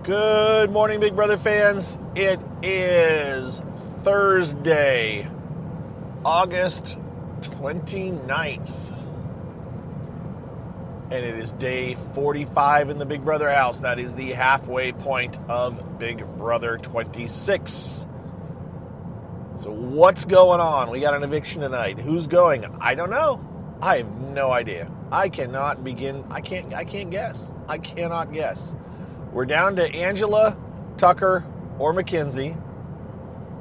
Good morning, Big Brother fans. It is Thursday, August 29th, and it is day 45 in the Big Brother house. That is the halfway point of Big Brother 26. So what's going on? We got an eviction tonight. Who's going? I don't know. I have no idea. I cannot begin. I can't guess. I cannot guess. We're down to Angela, Tucker, or Mackenzie.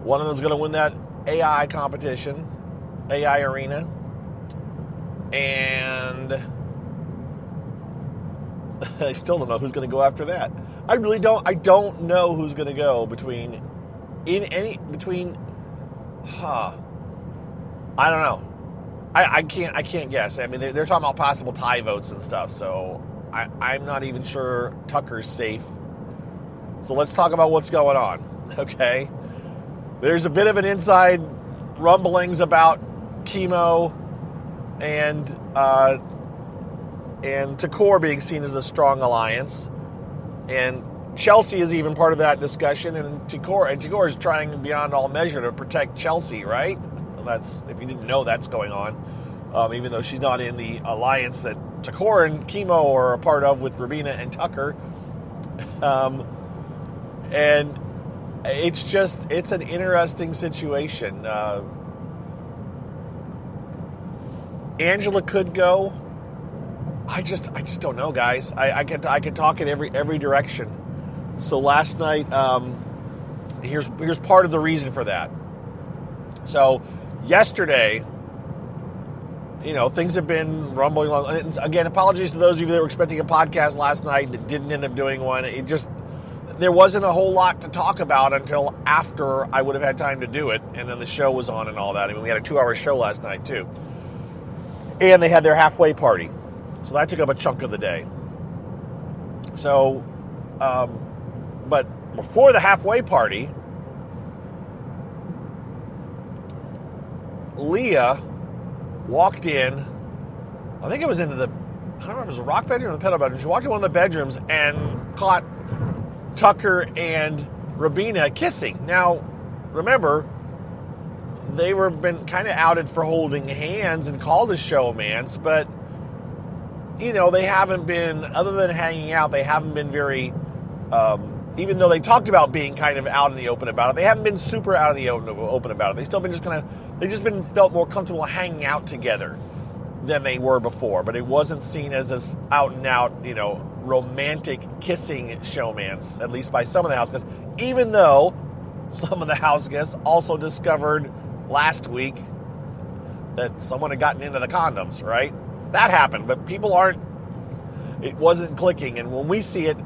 One of them's going to win that AI competition, AI arena. And I still don't know who's going to go after that. I really don't. I don't know who's going to go between. I don't know. I can't guess. I mean, they're talking about possible tie votes and stuff, so I'm not even sure Tucker's safe. So let's talk about what's going on, okay? There's a bit of an inside rumblings about Chemo and Takor being seen as a strong alliance. And Chelsea is even part of that discussion, and Takor is trying beyond all measure to protect Chelsea, right? That's, if you didn't know, that's going on. Even though she's not in the alliance that Takor and Chemo are a part of with Rabina and Tucker. And it's an interesting situation. Angela could go. I just don't know, guys. I can talk in every direction. So last night, here's part of the reason for that. So yesterday, things have been rumbling along. And again, apologies to those of you that were expecting a podcast last night that didn't end up doing one. There wasn't a whole lot to talk about until after I would have had time to do it, and then the show was on and all that. I mean, we had a 2-hour show last night, too. And they had their halfway party. So that took up a chunk of the day. So, but before the halfway party, Leah walked in, I think it was into the, I don't know if it was a rock bedroom or the pedal bedroom. She walked in one of the bedrooms and caught Tucker and Rabina kissing. Now, remember, they were been kind of outed for holding hands and called as showmance, but, they haven't been, other than hanging out, they haven't been very, even though they talked about being kind of out in the open about it, they haven't been super out in the open about it. They've still been felt more comfortable hanging out together than they were before, but it wasn't seen as this out and out, romantic kissing showmance, at least by some of the house guests, even though some of the house guests also discovered last week that someone had gotten into the condoms, right? That happened, but it wasn't clicking, and when we see it,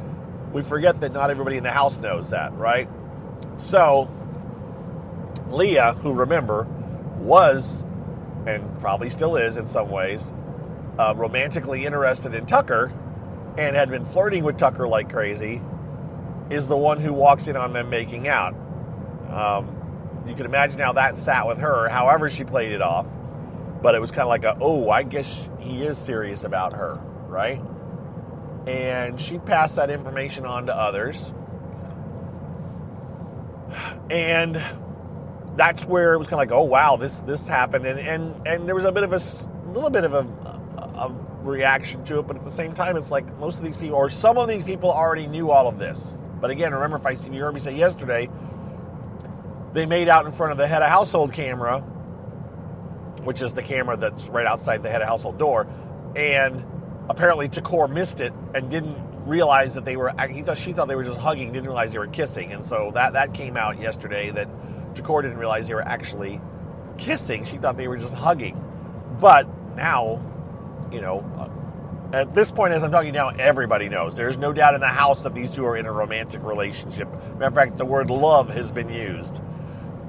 we forget that not everybody in the house knows that, right? So, Leah, who, remember, was, and probably still is in some ways, romantically interested in Tucker, and had been flirting with Tucker like crazy, is the one who walks in on them making out. You can imagine how that sat with her, however she played it off, but it was kind of like I guess he is serious about her, right? And she passed that information on to others. And that's where it was kind of like, oh wow, this happened, and there was a little bit of a reaction to it, but at the same time, it's like most of these people, or some of these people, already knew all of this. But again, remember, if you heard me say yesterday, they made out in front of the head of household camera, which is the camera that's right outside the head of household door, and apparently Takor missed it and didn't realize that she thought they were just hugging, didn't realize they were kissing, and so that came out yesterday that Takor didn't realize they were actually kissing. She thought they were just hugging. But now, at this point, as I'm talking now, everybody knows. There's no doubt in the house that these two are in a romantic relationship. Matter of fact, the word love has been used.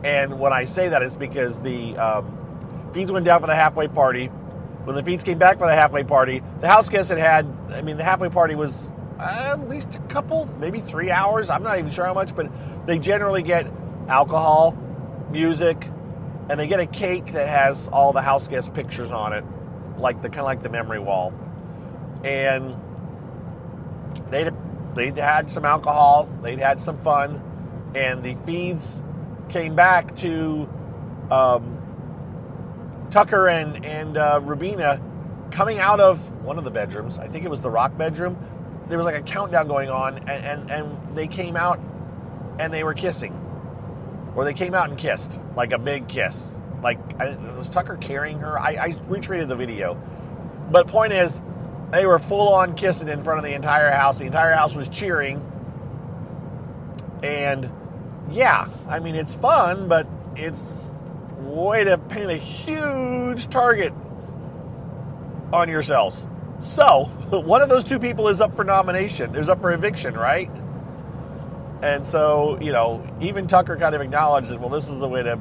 And when I say that, it's because the feeds went down for the halfway party. When the feeds came back for the halfway party, the house guests the halfway party was at least a couple, maybe 3 hours. I'm not even sure how much, but they generally get alcohol, music, and they get a cake that has all the house guest pictures on it, kind of like the memory wall. And they they'd had some alcohol, they'd had some fun, and the feeds came back to Tucker and Rubina coming out of one of the bedrooms. I think it was the rock bedroom. There was like a countdown going on, and they came out and they were kissing. Or they came out and kissed, like a big kiss. Like, was Tucker carrying her? I retweeted the video. But point is, they were full-on kissing in front of the entire house. The entire house was cheering. And, yeah, I mean, it's fun, but it's a way to paint a huge target on yourselves. So, one of those two people is up for nomination. Is up for eviction, right? And so, even Tucker kind of acknowledged that, well, this is a way to,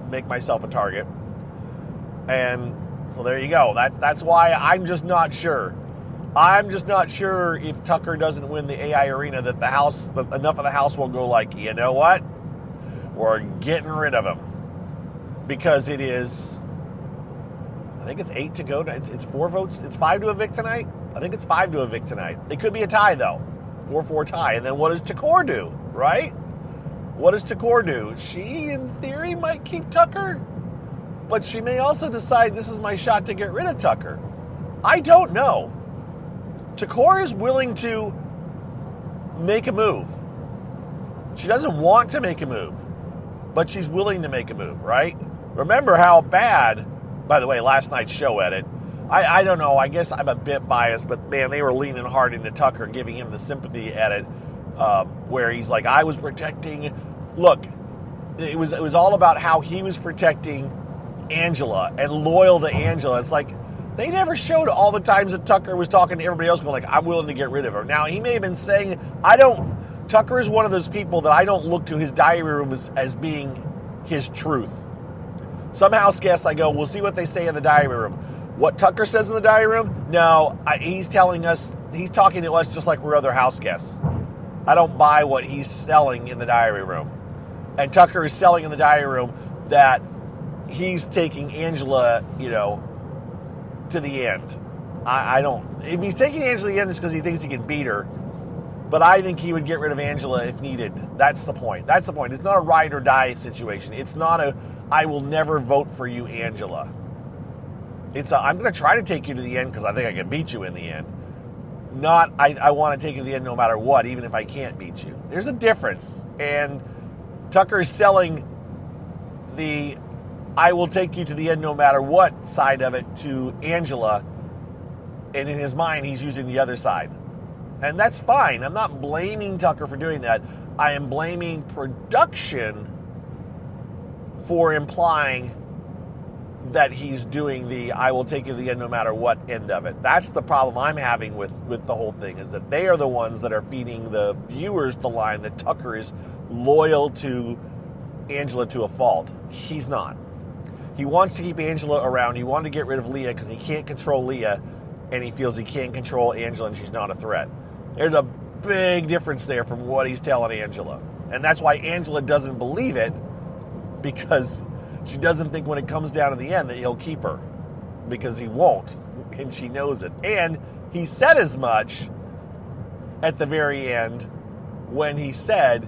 make myself a target. And so there you go. That's why I'm just not sure. I'm just not sure if Tucker doesn't win the AI arena that enough of the house will go like, you know what? We're getting rid of him. Because it is, I think it's 8 to go. It's 4 votes. It's 5 to evict tonight. I think it's 5 to evict tonight. It could be a tie, though. 4-4 tie. And then what does Takor do, right? What does Takor do? She, in theory, might keep Tucker, but she may also decide this is my shot to get rid of Tucker. I don't know. Takor is willing to make a move. She doesn't want to make a move, but she's willing to make a move, right? Remember how bad, by the way, last night's show edit, I don't know, I guess I'm a bit biased, but man, they were leaning hard into Tucker, giving him the sympathy edit, where he's like, I was protecting. Look, it was all about how he was protecting Angela and loyal to Angela. It's like, they never showed all the times that Tucker was talking to everybody else going like, I'm willing to get rid of her. Now, he may have been saying, Tucker is one of those people that I don't look to his diary room as being his truth. Some house guests, I go, we'll see what they say in the diary room. What Tucker says in the diary room? No, he's talking to us just like we're other house guests. I don't buy what he's selling in the diary room. And Tucker is selling in the diary room that he's taking Angela, to the end. I don't. If he's taking Angela to the end, it's because he thinks he can beat her. But I think he would get rid of Angela if needed. That's the point. It's not a ride or die situation. It's not a, I will never vote for you, Angela. It's I'm going to try to take you to the end because I think I can beat you in the end. Not, I want to take you to the end no matter what, even if I can't beat you. There's a difference. And Tucker is selling the I will take you to the end no matter what side of it to Angela. And in his mind, he's using the other side. And that's fine. I'm not blaming Tucker for doing that. I am blaming production for implying that he's doing the I will take you to the end no matter what end of it. That's the problem I'm having with the whole thing, is that they are the ones that are feeding the viewers the line that Tucker is loyal to Angela to a fault. He's not. He wants to keep Angela around. He wanted to get rid of Leah because he can't control Leah, and he feels he can't control Angela and she's not a threat. There's a big difference there from what he's telling Angela. And that's why Angela doesn't believe it, because she doesn't think when it comes down to the end that he'll keep her, because he won't, and she knows it. And he said as much at the very end when he said,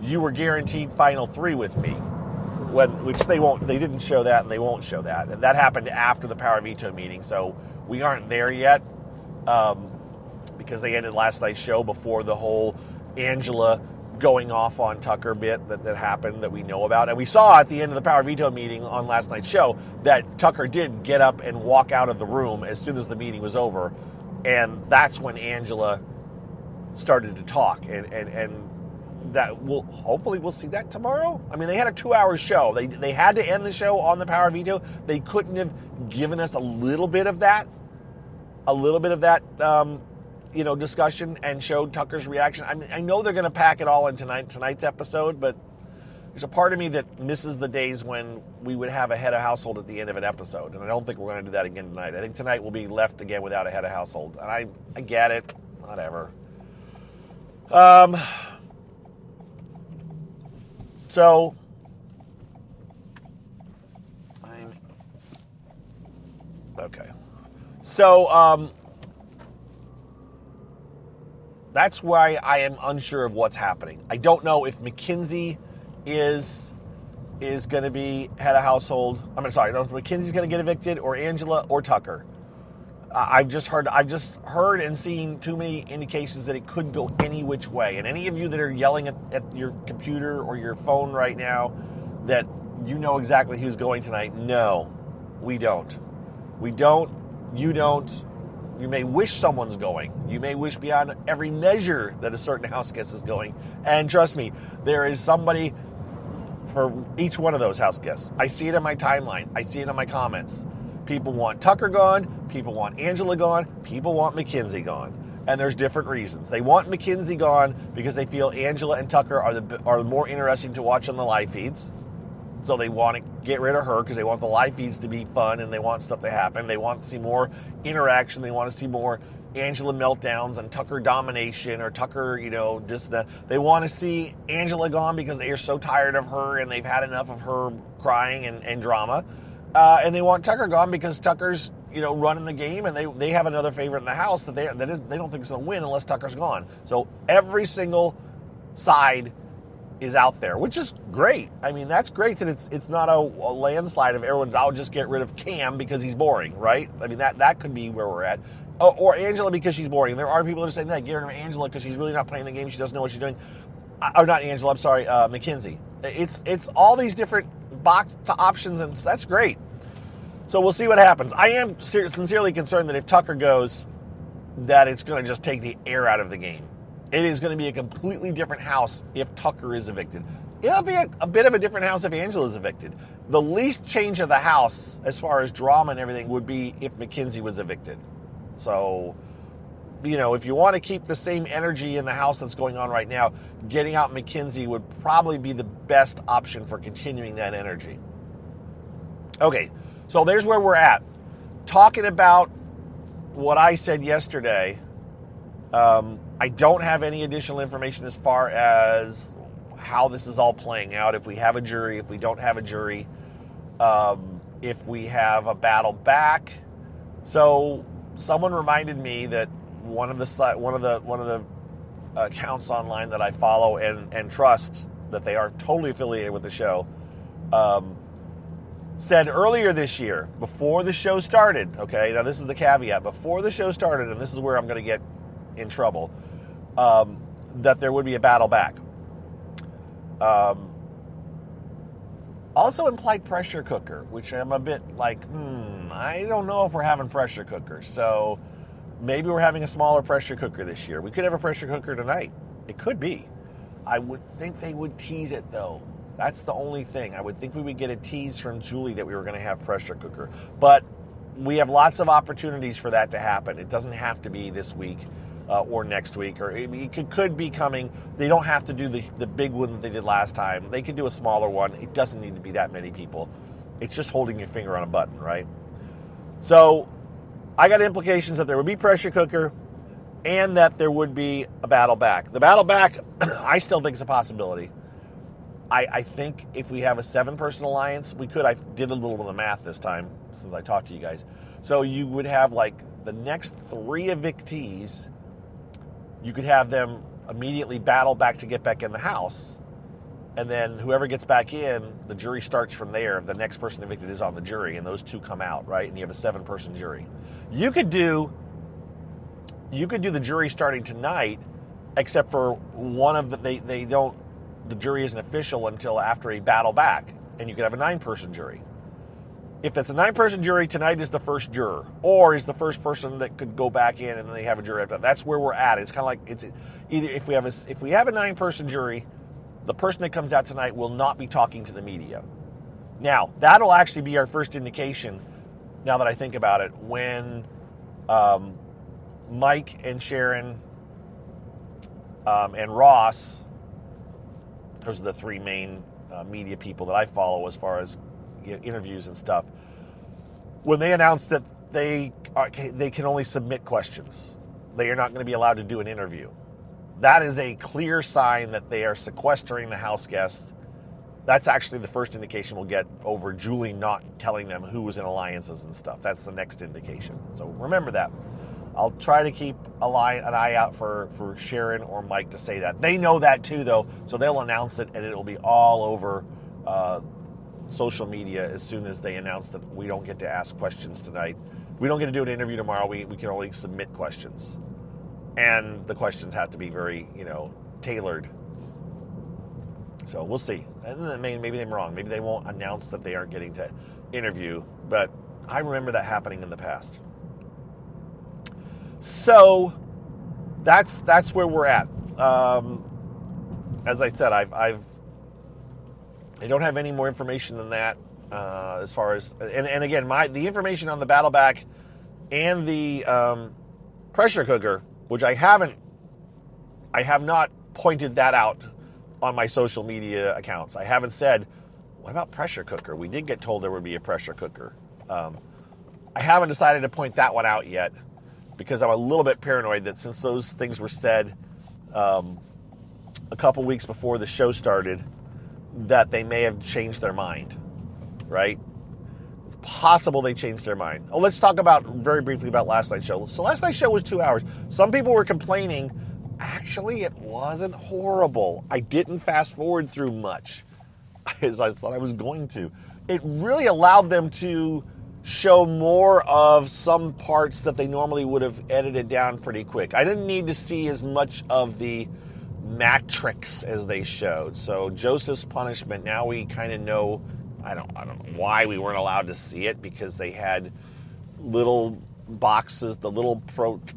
you were guaranteed final 3 with me, which they didn't show that, and they won't show that. And that happened after the Power Veto meeting, so we aren't there yet, because they ended last night's show before the whole Angela going off on Tucker bit that happened that we know about. And we saw at the end of the Power Veto meeting on last night's show that Tucker did get up and walk out of the room as soon as the meeting was over. And that's when Angela started to talk. And that hopefully we'll see that tomorrow. I mean, they had a 2-hour show. They had to end the show on the Power Veto. They couldn't have given us a little bit of that discussion and showed Tucker's reaction. I mean, I know they're going to pack it all in tonight's episode, but there's a part of me that misses the days when we would have a head of household at the end of an episode, and I don't think we're going to do that again tonight. I think tonight we'll be left again without a head of household, and I get it. Whatever. So okay. So That's why I am unsure of what's happening. I don't know if McKinsey is going to be head of household. I don't know if McKinsey's going to get evicted, or Angela, or Tucker. I've just heard and seen too many indications that it could go any which way. And any of you that are yelling at your computer or your phone right now that you know exactly who's going tonight, no, we don't. We don't. You don't. You may wish someone's going. You may wish beyond every measure that a certain house guest is going. And trust me, there is somebody for each one of those house guests. I see it in my timeline. I see it in my comments. People want Tucker gone. People want Angela gone. People want McKinsey gone. And there's different reasons. They want McKinsey gone because they feel Angela and Tucker are more interesting to watch on the live feeds. So they want to get rid of her because they want the live feeds to be fun and they want stuff to happen. They want to see more interaction. They want to see more Angela meltdowns and Tucker domination, or Tucker, just that. They want to see Angela gone because they are so tired of her and they've had enough of her crying and drama. And they want Tucker gone because Tucker's, running the game, and they have another favorite in the house that they don't think is going to win unless Tucker's gone. So every single side is out there, which is great. I mean, that's great that it's not a landslide of everyone. I'll just get rid of Cam because he's boring, right? I mean, that could be where we're at. Or Angela because she's boring. There are people that are saying that, get rid of Angela because she's really not playing the game. She doesn't know what she's doing. Or not Angela, I'm sorry, McKinsey. It's all these different box options, and that's great. So we'll see what happens. I am sincerely concerned that if Tucker goes, that it's going to just take the air out of the game. It is going to be a completely different house if Tucker is evicted. It'll be a bit of a different house if Angela's evicted. The least change of the house, as far as drama and everything, would be if McKinsey was evicted. So, if you want to keep the same energy in the house that's going on right now, getting out McKinsey would probably be the best option for continuing that energy. Okay, so there's where we're at. Talking about what I said yesterday, I don't have any additional information as far as how this is all playing out. If we have a jury, if we don't have a jury, if we have a battle back. So someone reminded me that one of the accounts online that I follow and trust, that they are totally affiliated with the show, said earlier this year, before the show started, okay, now this is the caveat, before the show started, and this is where I'm going to get in trouble, that there would be a battle back. Also implied pressure cooker, which I'm a bit like, I don't know if we're having pressure cookers. So maybe we're having a smaller pressure cooker this year. We could have a pressure cooker tonight. It could be. I would think they would tease it, though. That's the only thing. I would think we would get a tease from Julie that we were going to have pressure cooker. But we have lots of opportunities for that to happen. It doesn't have to be this week or next week. Or it could be coming. They don't have to do the big one that they did last time. They could do a smaller one. It doesn't need to be that many people. It's just holding your finger on a button, right? So I got implications that there would be pressure cooker and that there would be a battle back. The battle back, I still think is a possibility. I think if we have a 7-person alliance, we could. I did a little bit of the math this time since I talked to you guys. So you would have like the next 3 evictees, you could have them immediately battle back to get back in the house. And then whoever gets back in, the jury starts from there. The next person evicted is on the jury, and those 2 come out, right? And you have a 7-person jury. You could do the jury starting tonight, except for one of the jury isn't official until after a battle back, and you could have a 9-person jury. If it's a 9-person jury, tonight is the first juror, or is the first person that could go back in, and then they have a jury after that. That's where we're at. It's kind of like it's either if we have a 9-person jury, the person that comes out tonight will not be talking to the media. Now that'll actually be our first indication. Now that I think about it, when Mike and Sharon and Ross, those are the 3 main media people that I follow as far as interviews and stuff, when they announced that they can only submit questions, they are not going to be allowed to do an interview. That is a clear sign that they are sequestering the house guests. That's actually the first indication we'll get over Julie not telling them who was in alliances and stuff. That's the next indication. So remember that. I'll try to keep an eye out for Sharon or Mike to say that. They know that too, though, so they'll announce it, and it'll be all over social media as soon as they announce that we don't get to ask questions tonight. We don't get to do an interview tomorrow. We can only submit questions, and the questions have to be very, tailored. So we'll see. And then maybe I'm wrong. Maybe they won't announce that they aren't getting to interview, but I remember that happening in the past. So that's where we're at. As I said, I don't have any more information than that as far as and again the information on the battle back and the pressure cooker, which I have not pointed that out on my social media accounts. I haven't said, what about pressure cooker? We did get told there would be a pressure cooker. I haven't decided to point that one out yet, because I'm a little bit paranoid that since those things were said a couple weeks before the show started, that they may have changed their mind, right? It's possible they changed their mind. Oh, let's talk very briefly about last night's show. So last night's show was 2 hours. Some people were complaining, actually it wasn't horrible. I didn't fast forward through much, as I thought I was going to. It really allowed them to show more of some parts that they normally would have edited down pretty quick. I didn't need to see as much of the matrix as they showed. So Joseph's punishment, now we kind of know. I don't know why we weren't allowed to see it, because they had little boxes, the little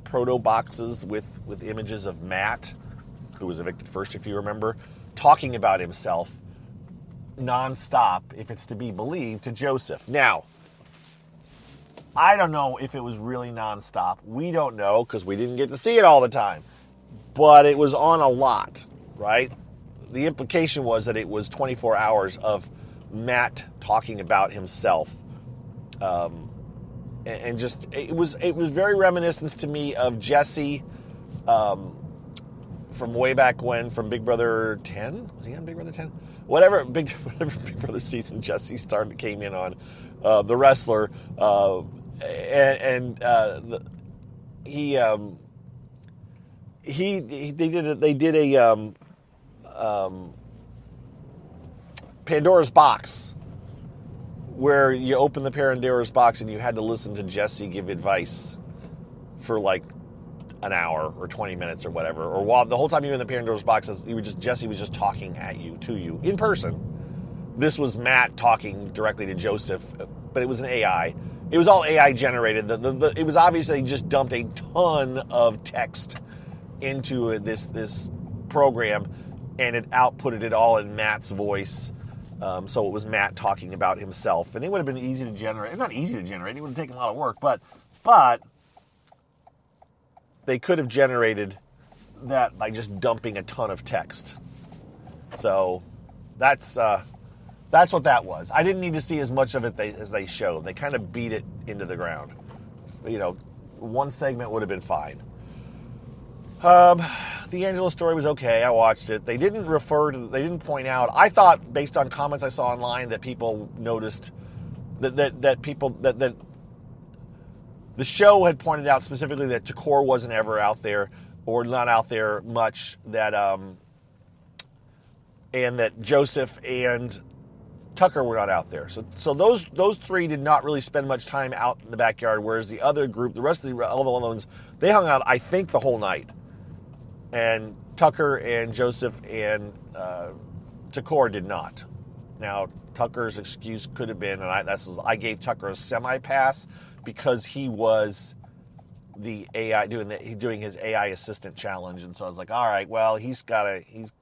proto boxes with images of Matt, who was evicted first, if you remember, talking about himself nonstop, if it's to be believed, to Joseph. Now, I don't know if it was really nonstop. We don't know, because we didn't get to see it all the time. But it was on a lot, right? The implication was that it was 24 hours of Matt talking about himself. And just, it was very reminiscent to me of Jesse from way back when, from Big Brother 10? Was he on Big Brother 10? Whatever Big Brother season Jesse came in on, the wrestler, they did a Pandora's box, where you open the Pandora's box and you had to listen to Jesse give advice for like an hour or 20 minutes or whatever, or while the whole time you were in the Pandora's box, Jesse was just talking at you, to you in person. This was Matt talking directly to Joseph, but it was an AI. It was all AI generated. It was obviously just dumped a ton of text into this program, and it outputted it all in Matt's voice. So it was Matt talking about himself, and it would have been easy to generate. Not easy to generate. It would have taken a lot of work, but they could have generated that by just dumping a ton of text. So that's what that was. I didn't need to see as much of it as they showed. They kind of beat it into the ground. One segment would have been fine. The Angela story was okay. I watched it. They didn't point out. I thought, based on comments I saw online, that people noticed that the show had pointed out specifically that Takor wasn't ever out there, or not out there much, and that Joseph and Tucker were not out there. So those three did not really spend much time out in the backyard, whereas the other group, the rest of the other ones, they hung out, I think, the whole night. And Tucker and Joseph and Takor did not. Now, Tucker's excuse could have been, and I gave Tucker a semi-pass because he was the AI doing his AI assistant challenge, and so I was like, all right, well, he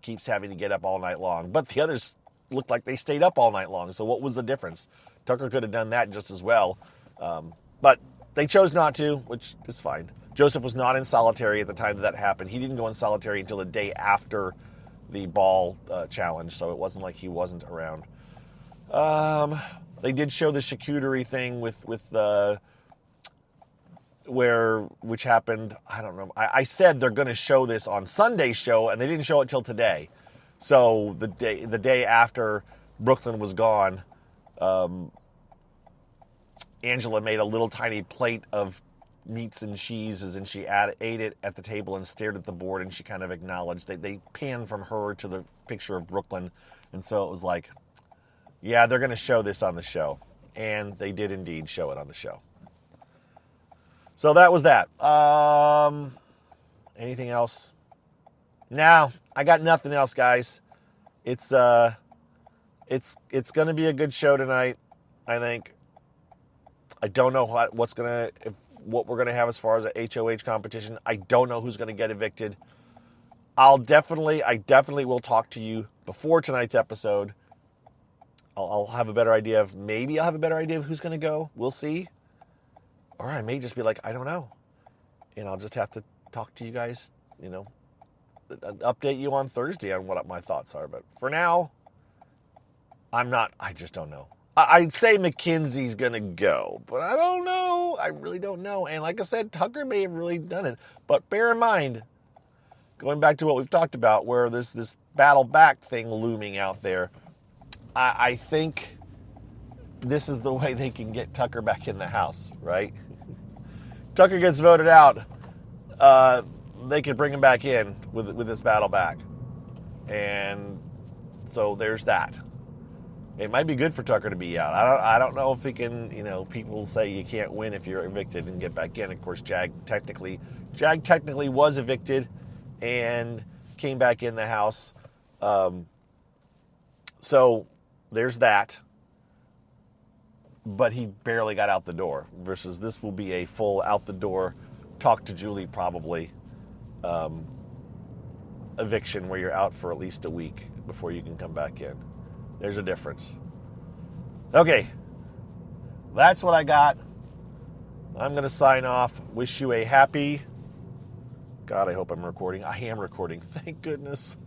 keeps having to get up all night long. But the others looked like they stayed up all night long. So what was the difference? Tucker could have done that just as well, but they chose not to, which is fine. Joseph was not in solitary at the time that happened. He didn't go in solitary until the day after the ball challenge, so it wasn't like he wasn't around. They did show the charcuterie thing which happened, I don't know. I said they're going to show this on Sunday's show, and they didn't show it till today. So the day after Brooklyn was gone, Angela made a little tiny plate of meats and cheeses, and she ate it at the table and stared at the board, and she kind of acknowledged. They panned from her to the picture of Brooklyn, and so it was like, yeah, they're going to show this on the show. And they did indeed show it on the show. So that was that. Anything else? No, I got nothing else, guys. It's going to be a good show tonight, I think. I don't know what we're going to have as far as a HOH competition. I don't know who's going to get evicted. I definitely will talk to you before tonight's episode. I'll have a better idea of who's going to go. We'll see. Or I may just be like, I don't know. And I'll just have to talk to you guys, update you on Thursday on what my thoughts are. But for now, I just don't know. I'd say McKenzie's going to go, but I don't know. I really don't know. And like I said, Tucker may have really done it. But bear in mind, going back to what we've talked about, where there's this battle back thing looming out there, I think this is the way they can get Tucker back in the house, right? Tucker gets voted out. They could bring him back in with this battle back. And so there's that. It might be good for Tucker to be out. I don't know if he can, people say you can't win if you're evicted and get back in. Of course, Jag technically was evicted and came back in the house. So there's that. But he barely got out the door versus this will be a full out the door, talk to Julie probably eviction where you're out for at least a week before you can come back in. There's a difference. Okay, that's what I got. I'm going to sign off. Wish you a happy... God, I hope I'm recording. I am recording. Thank goodness.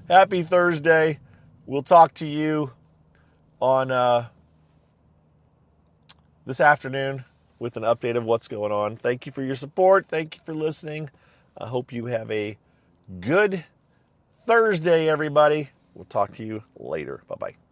Happy Thursday. We'll talk to you on this afternoon with an update of what's going on. Thank you for your support. Thank you for listening. I hope you have a good Thursday, everybody. We'll talk to you later. Bye-bye.